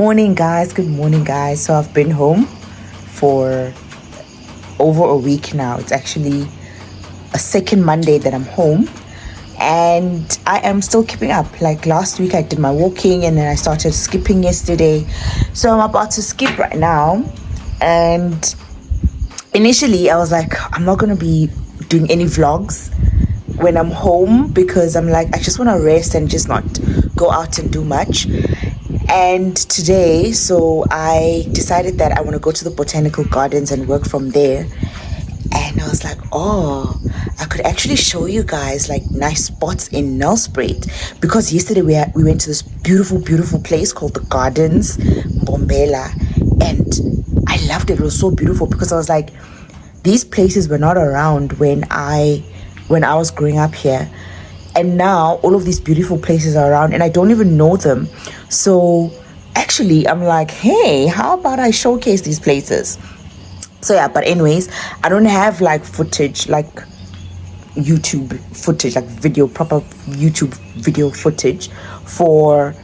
morning, guys. Good morning, guys. So I've been home for over a week now. It's actually a second Monday that I'm home, and I am still keeping up. Like last week I did my walking, and then I started skipping yesterday. So I'm about to skip right now. And initially I was like, I'm not gonna be doing any vlogs when I'm home, because I'm like, I just want to rest and just not go out and do much. And today, so I decided that I want to go to the Botanical Gardens and work from there. And I was like, oh, I could actually show you guys like nice spots in Nelspruit, because yesterday we went to this beautiful place called the Gardens Bombela, and I loved it. It was so beautiful, because I was like, these places were not around when I was growing up here, and now all of these beautiful places are around and I don't even know them. So actually I'm like, hey, how about I showcase these places? So yeah, but anyways, I don't have like footage, like YouTube footage, like proper YouTube video footage for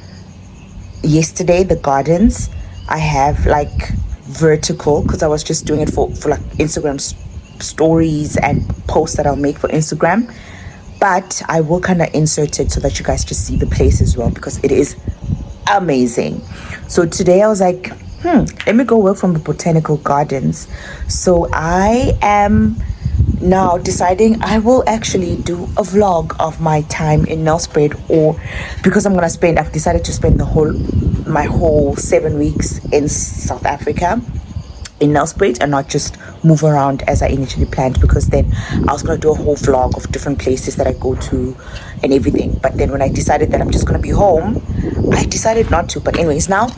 yesterday, the gardens. I have like vertical, because I was just doing it for like Instagram stories and posts that I'll make for Instagram. But I will kind of insert it so that you guys just see the place as well, because it is amazing. So today I was like, let me go work from the Botanical Gardens. So I am now deciding I will actually do a vlog of my time in Nelspruit, or because I've decided to spend my whole 7 weeks in South Africa in Nelspruit, and not just move around as I initially planned, because then I was going to do a whole vlog of different places that I go to and everything. But then when I decided that I'm just going to be home, I decided not to. But anyways, now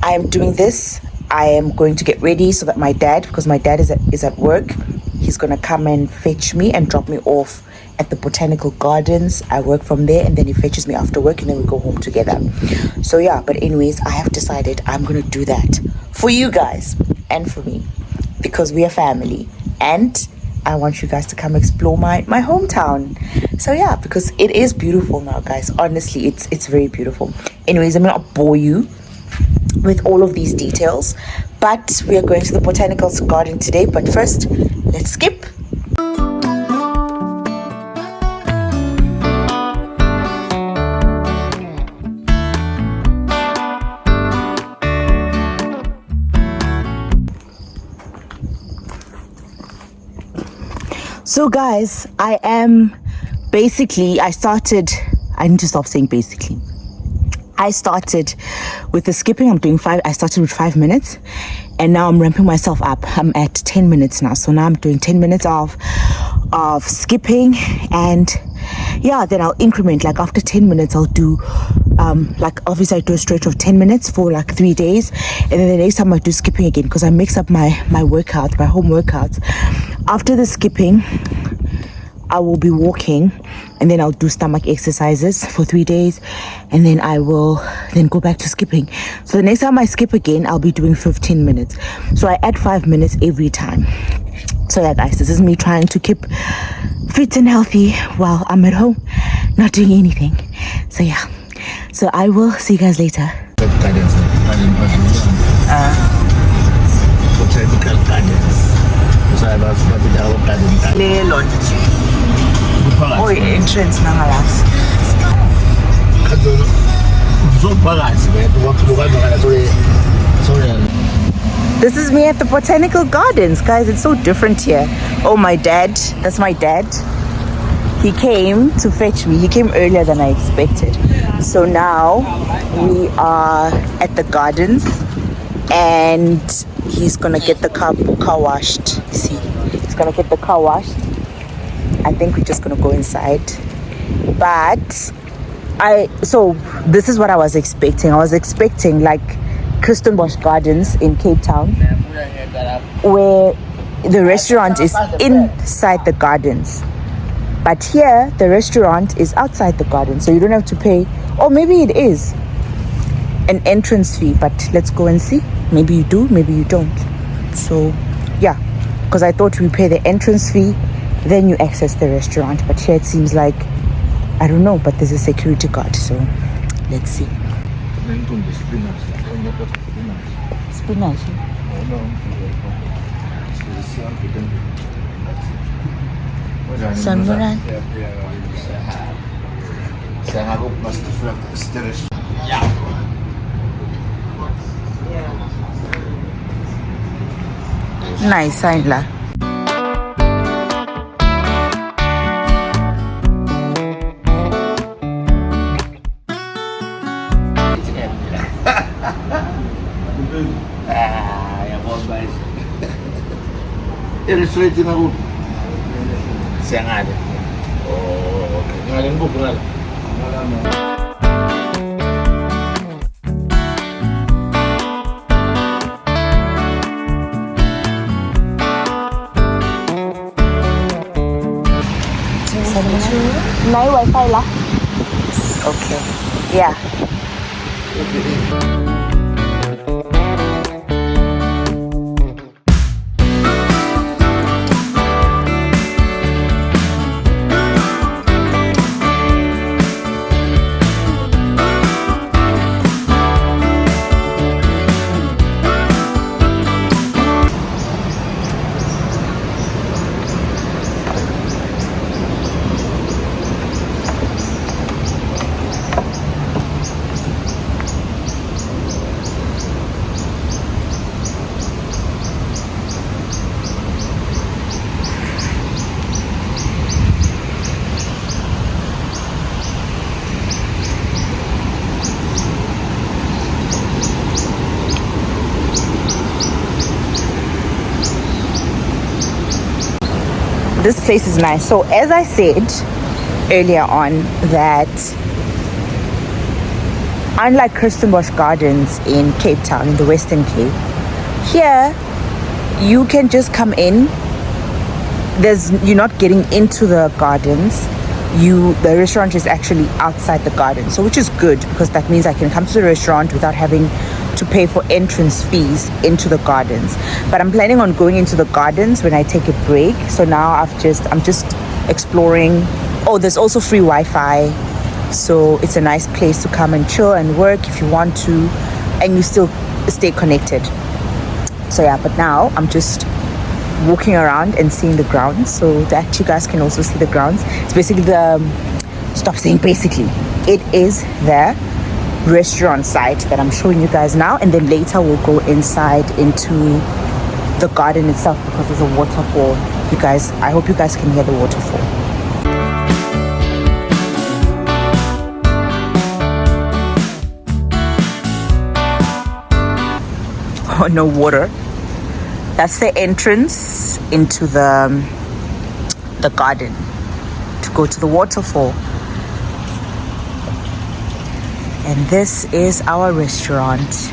I am doing this. I am going to get ready so that my dad, because my dad is at work, he's going to come and fetch me and drop me off at the Botanical Gardens. I work from there, and then he fetches me after work, and then we go home together. So yeah, but anyways, I have decided I'm going to do that for you guys and for me, because we are family, and I want you guys to come explore my hometown. So yeah, because it is beautiful now, guys. Honestly, it's very beautiful. Anyways, I'm not bore you with all of these details, but we are going to the Botanical Garden today. But first, let's skip. So guys, I need to stop saying basically. I started with the skipping. I started with 5 minutes, and now I'm ramping myself up. I'm at 10 minutes now. So now I'm doing 10 minutes of skipping, and yeah, then I'll increment. Like after 10 minutes, I'll do like obviously I do a stretch of 10 minutes for like 3 days, and then the next time I do skipping again, because I mix up my home workouts. After the skipping, I will be walking, and then I'll do stomach exercises for 3 days, and then I will then go back to skipping. So the next time I skip again, I'll be doing 15 minutes. So I add 5 minutes every time. So yeah, guys, this is me trying to keep fit and healthy while I'm at home, not doing anything. So yeah, so I will see you guys later. Botanical Gardens. Oh, entrance nangalas. This is me at the Botanical Gardens, guys. It's so different here. Oh, my dad. That's my dad. He came to fetch me. He came earlier than I expected. So now we are at the gardens, and he's gonna get the car washed. See, he's gonna get the car washed. I think we're just gonna go inside. But so this is what I was expecting. I was expecting like Kirstenbosch Gardens in Cape Town, where the restaurant is inside the gardens. But here, the restaurant is outside the garden, so you don't have to pay. Or maybe it is an entrance fee, but let's go and see. Maybe you do, maybe you don't. So yeah, because I thought we pay the entrance fee, then you access the restaurant. But here it seems like, I don't know, but there's a security guard, so let's see. Spinach. Samburan. Saya harap mas teflak stres. Nice, lah. Ya bos guys. Illustrate na ako. Siya nga din. Oh, okay. Ngayon po, ngayon. Nai wifi lah. Okay. Yeah. This place is nice. So as I said earlier on, that unlike Kirstenbosch Gardens in Cape Town, in the Western Cape, here you can just come in. You're not getting into the gardens. The restaurant is actually outside the garden, so which is good, because that means I can come to the restaurant without having to pay for entrance fees into the gardens. But I'm planning on going into the gardens when I take a break. So now I'm just exploring. Oh, there's also free Wi-Fi, so it's a nice place to come and chill and work if you want to, and you still stay connected. So yeah, but now I'm just walking around and seeing the grounds so that you guys can also see the grounds. It's basically it is the restaurant site that I'm showing you guys now, and then later we'll go inside into the garden itself, because there's a waterfall. I hope you guys can hear the waterfall. Oh, no water. That's the entrance into the garden to go to the waterfall. And this is our restaurant.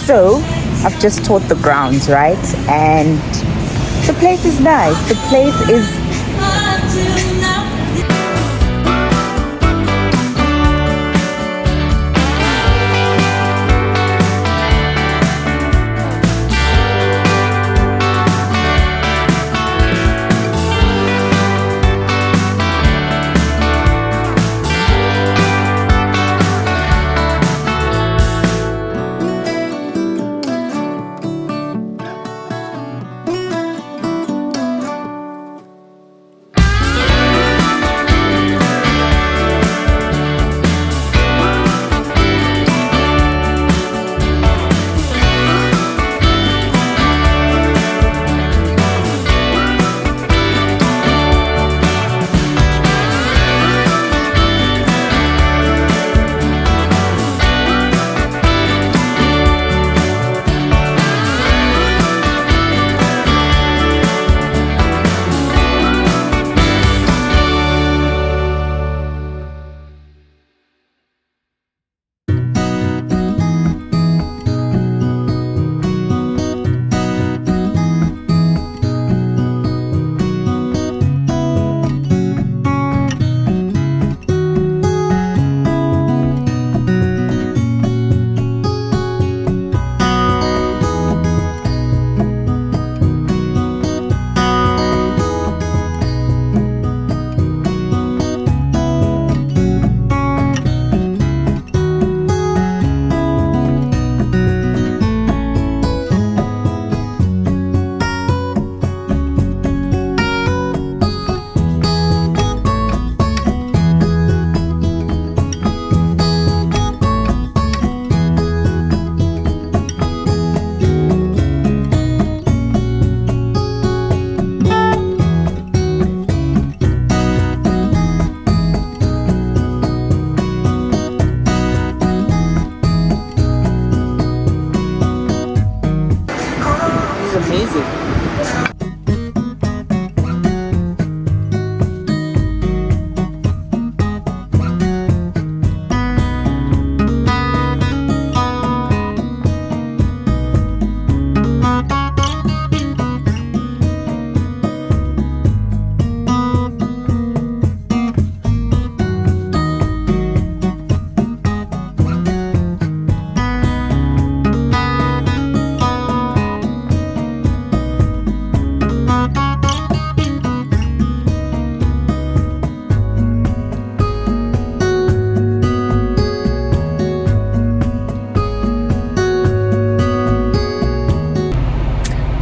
So I've just toured the grounds, right? And the place is nice. The place is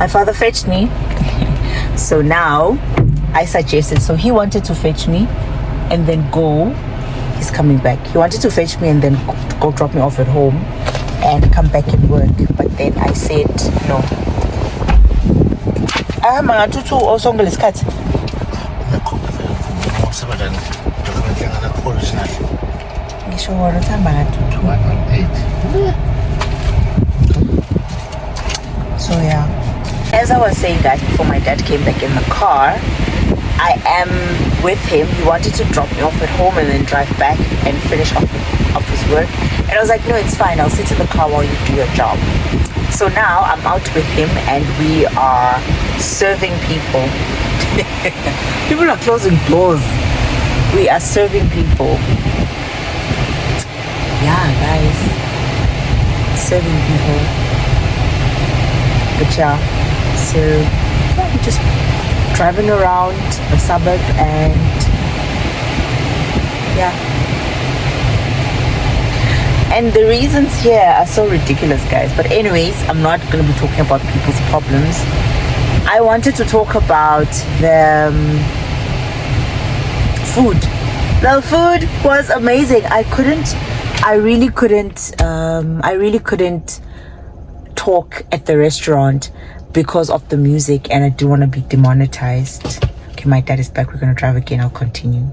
My father fetched me. So now I suggested, so he wanted to fetch me and then go. He's coming back. He wanted to fetch me and then go drop me off at home and come back and work. But then I said no. Mangatutu osongo lesikhathi. Ngisho wona uthamba ngatutu. 118. So yeah, as I was saying guys, before my dad came back in the car, I am with him. He wanted to drop me off at home and then drive back and finish off his work. And I was like, no, it's fine. I'll sit in the car while you do your job. So now I'm out with him and we are serving people. People are closing doors. We are serving people. Yeah, guys. Serving people. But yeah, so yeah, we're just driving around the suburb and yeah. And the reasons here are so ridiculous, guys. But anyways, I'm not going to be talking about people's problems. I wanted to talk about the food. The food was amazing. I really couldn't talk at the restaurant because of the music and I didn't want to be demonetized. Okay, my dad is back. We're going to drive again. I'll continue.